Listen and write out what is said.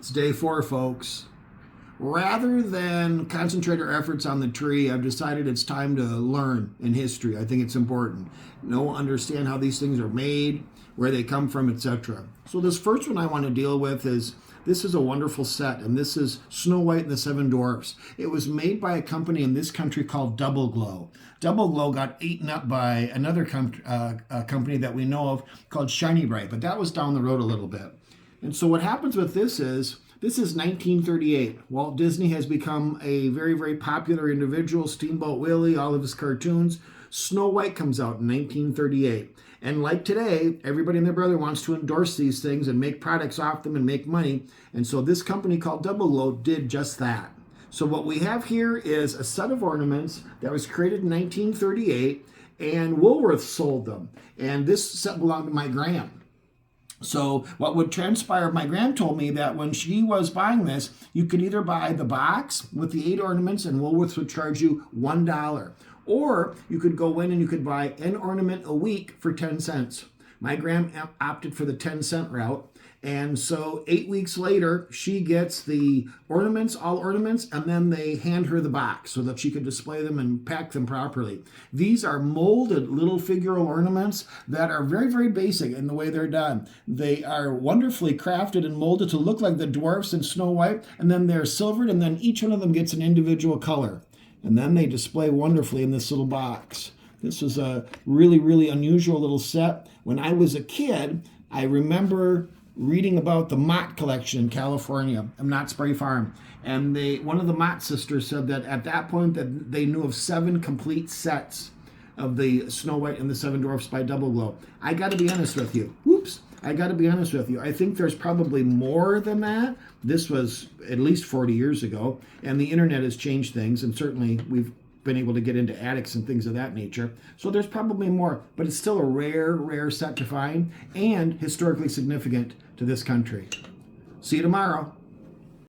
It's day 4, folks. Rather than concentrate our efforts on the tree, I've decided it's time to learn in history. I think it's important. Understand how these things are made, where they come from, etc. So this first one I want to deal with is, this is a wonderful set, and this is Snow White and the Seven Dwarfs. It was made by a company in this country called Doubl. Doubl got eaten up by another company that we know of called Shiny Bright, but that was down the road a little bit. And so what happens with this is 1938. Walt Disney has become a very, very popular individual. Steamboat Willie, all of his cartoons. Snow White comes out in 1938. And like today, everybody and their brother wants to endorse these things and make products off them and make money. And so this company called Doubl did just that. So what we have here is a set of ornaments that was created in 1938, and Woolworth sold them. And this set belonged to my gran. So what would transpire, my gran told me that when she was buying this, you could either buy the box with the 8 ornaments and Woolworths would charge you $1. Or you could go in and you could buy an ornament a week for 10 cents. My gran opted for the 10-cent route. And so 8 weeks later, she gets the ornaments, all ornaments, and then they hand her the box so that she could display them and pack them properly. These are molded little figural ornaments that are very, very basic in the way they're done. They are wonderfully crafted and molded to look like the Dwarfs and Snow White, and then they're silvered, and then each one of them gets an individual color. And then they display wonderfully in this little box. This is a really, really unusual little set. When I was a kid, I remember reading about the Mott collection in California, Knott's Berry Farm. And one of the Mott sisters said that at that point that they knew of 7 complete sets of the Snow White and the Seven Dwarfs by Doubl. I got to be honest with you. I think there's probably more than that. This was at least 40 years ago, and the internet has changed things, and certainly we've been able to get into attics and things of that nature. So there's probably more, but it's still a rare, rare set to find and historically significant to this country. See you tomorrow.